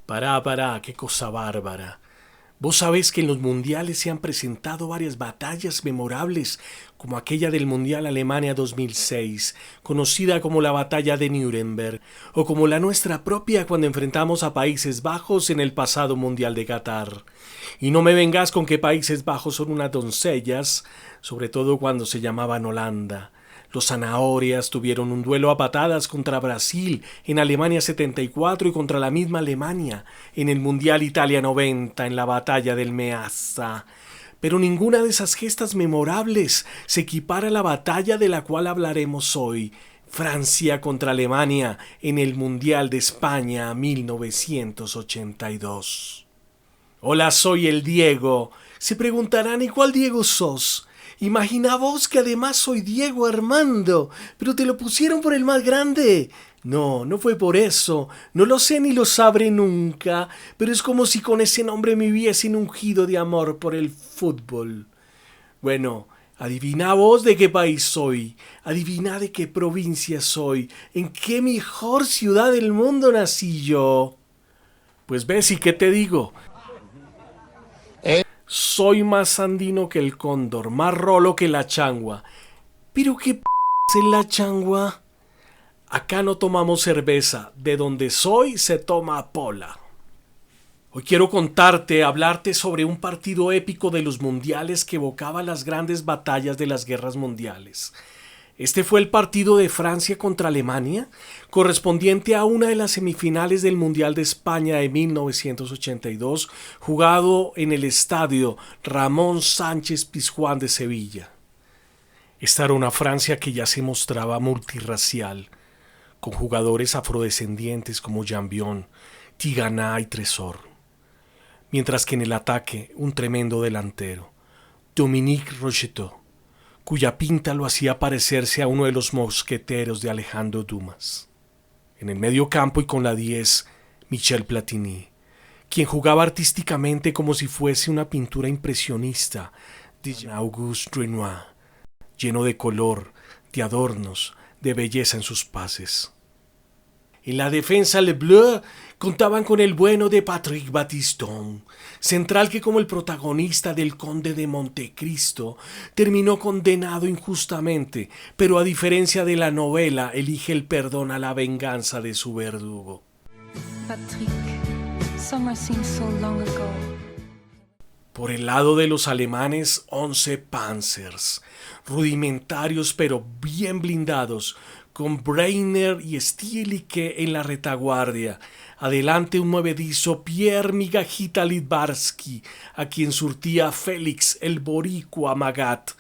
Pará, qué cosa bárbara. Vos sabés que en los mundiales se han presentado varias batallas memorables, como aquella del Mundial Alemania 2006, conocida como la Batalla de Nuremberg, o como la nuestra propia cuando enfrentamos a Países Bajos en el pasado Mundial de Qatar. Y no me vengas con que Países Bajos son unas doncellas, sobre todo cuando se llamaban Holanda. Los zanahorias tuvieron un duelo a patadas contra Brasil en Alemania 74 y contra la misma Alemania en el Mundial Italia 90 en la batalla del Meazza. Pero ninguna de esas gestas memorables se equipara a la batalla de la cual hablaremos hoy, Francia contra Alemania en el Mundial de España 1982. Hola, soy el Diego. Se preguntarán, ¿y cuál Diego sos? Imagina vos que además soy Diego Armando, pero te lo pusieron por el más grande. No, no fue por eso, no lo sé ni lo sabré nunca, pero es como si con ese nombre me hubiesen ungido de amor por el fútbol. Bueno, adivina vos de qué país soy, adivina de qué provincia soy, en qué mejor ciudad del mundo nací yo. Pues ves, ¿y qué te digo? Soy más andino que el cóndor, más rolo que la changua. ¿Pero qué es la changua? Acá no tomamos cerveza, de donde soy se toma pola. Hoy quiero hablarte sobre un partido épico de los mundiales que evocaba las grandes batallas de las guerras mundiales. Este fue el partido de Francia contra Alemania, correspondiente a una de las semifinales del Mundial de España de 1982, jugado en el estadio Ramón Sánchez Pizjuán de Sevilla. Esta era una Francia que ya se mostraba multirracial, con jugadores afrodescendientes como Jambion, Tigana y Tresor. Mientras que en el ataque, un tremendo delantero, Dominique Rocheteau, cuya pinta lo hacía parecerse a uno de los mosqueteros de Alejandro Dumas. En el medio campo y con la 10, Michel Platini, quien jugaba artísticamente como si fuese una pintura impresionista de Jean-Auguste Renoir, lleno de color, de adornos, de belleza en sus pases. En la defensa Les Bleus contaban con el bueno de Patrick Battiston, central que como el protagonista del Conde de Montecristo terminó condenado injustamente, pero a diferencia de la novela elige el perdón a la venganza de su verdugo. Patrick, summer seems so long ago. Por el lado de los alemanes, 11 Panzers, rudimentarios pero bien blindados, con Breitner y Stielicke en la retaguardia. Adelante un movedizo Pierre Migajita Littbarski, a quien surtía Félix el boricua Magat,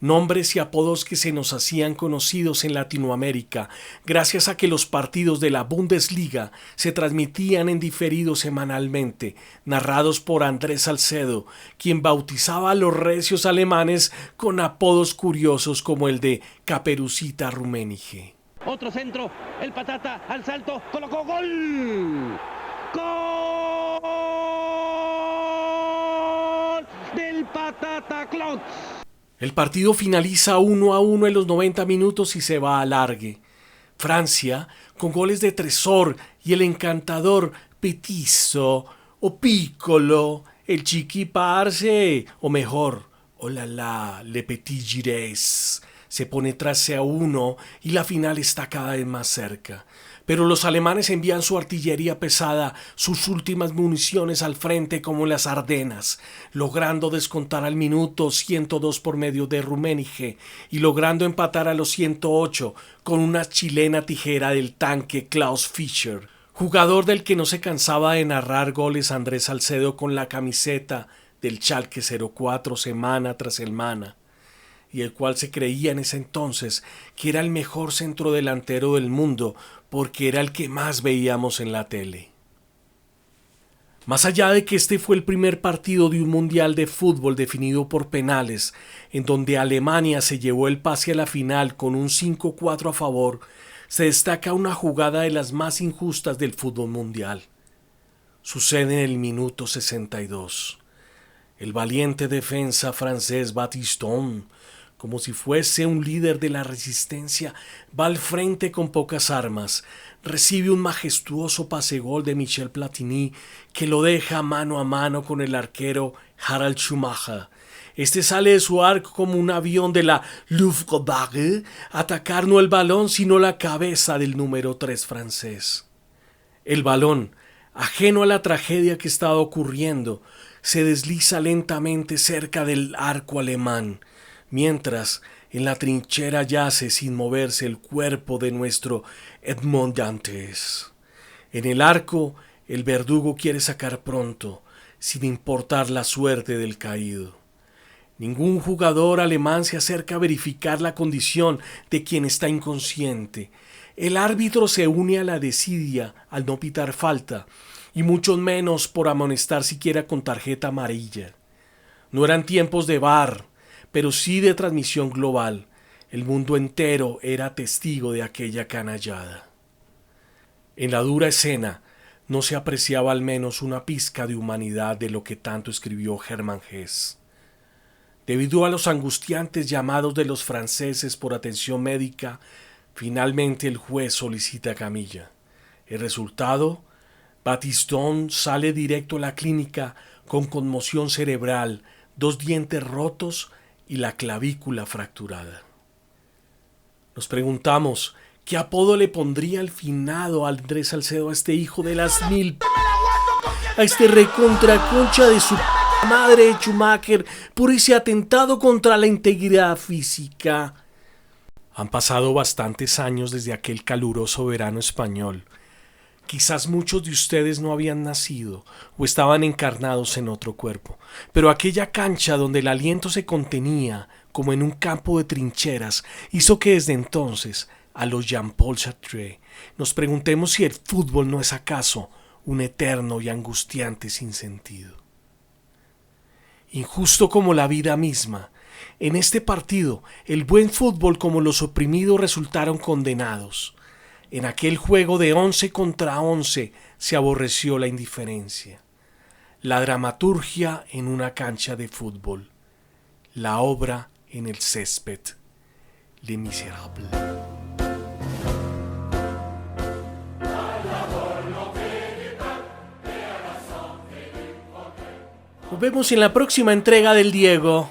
nombres y apodos que se nos hacían conocidos en Latinoamérica, gracias a que los partidos de la Bundesliga se transmitían en diferido semanalmente, narrados por Andrés Salcedo, quien bautizaba a los recios alemanes con apodos curiosos como el de Caperucita Rummenigge. Otro centro, el Patata al salto, colocó gol. ¡Gol del Patata Klotz! El partido finaliza 1-1 en los 90 minutos y se va a alargue. Francia, con goles de Tresor y el encantador Petizo o Piccolo, el Chiqui Parce, o mejor, oh la la, Le Petit Gires, se pone 13-1 y la final está cada vez más cerca. Pero los alemanes envían su artillería pesada, sus últimas municiones al frente como en las Ardenas, logrando descontar al minuto 102 por medio de Rummenigge y logrando empatar a los 108 con una chilena tijera del tanque Klaus Fischer, jugador del que no se cansaba de narrar goles Andrés Salcedo con la camiseta del Schalke 04 semana tras semana, y el cual se creía en ese entonces que era el mejor centrodelantero del mundo porque era el que más veíamos en la tele. Más allá de que este fue el primer partido de un mundial de fútbol definido por penales, en donde Alemania se llevó el pase a la final con un 5-4 a favor, se destaca una jugada de las más injustas del fútbol mundial. Sucede en el minuto 62. El valiente defensa francés Battiston Como si fuese un líder de la resistencia, va al frente con pocas armas, recibe un majestuoso pase-gol de Michel Platini que lo deja mano a mano con el arquero Harald Schumacher. Este sale de su arco como un avión de la Luftwaffe a atacar no el balón sino la cabeza del número 3 francés. El balón, ajeno a la tragedia que estaba ocurriendo, se desliza lentamente cerca del arco alemán, mientras en la trinchera yace sin moverse el cuerpo de nuestro Edmond Dantes. En el arco, el verdugo quiere sacar pronto, sin importar la suerte del caído. Ningún jugador alemán se acerca a verificar la condición de quien está inconsciente. El árbitro se une a la desidia al no pitar falta, y mucho menos por amonestar siquiera con tarjeta amarilla. No eran tiempos de VAR, pero sí de transmisión global. El mundo entero era testigo de aquella canallada. En la dura escena no se apreciaba al menos una pizca de humanidad de lo que tanto escribió Hermann Hesse. Debido a los angustiantes llamados de los franceses por atención médica, finalmente el juez solicita camilla. El resultado: Battiston sale directo a la clínica con conmoción cerebral, 2 dientes rotos y la clavícula fracturada. Nos preguntamos, ¿qué apodo le pondría el finado Andrés Salcedo a este hijo de las mil a este recontraconcha de su madre Schumacher por ese atentado contra la integridad física? Han pasado bastantes años desde aquel caluroso verano español. Quizás muchos de ustedes no habían nacido o estaban encarnados en otro cuerpo, pero aquella cancha donde el aliento se contenía como en un campo de trincheras hizo que desde entonces, a los Jean-Paul Sartre, nos preguntemos si el fútbol no es acaso un eterno y angustiante sinsentido. Injusto como la vida misma, en este partido el buen fútbol como los oprimidos resultaron condenados. En aquel juego de 11 contra 11 se aborreció la indiferencia. La dramaturgia en una cancha de fútbol. La obra en el césped. Les Misérables. Nos vemos en la próxima entrega del Diego.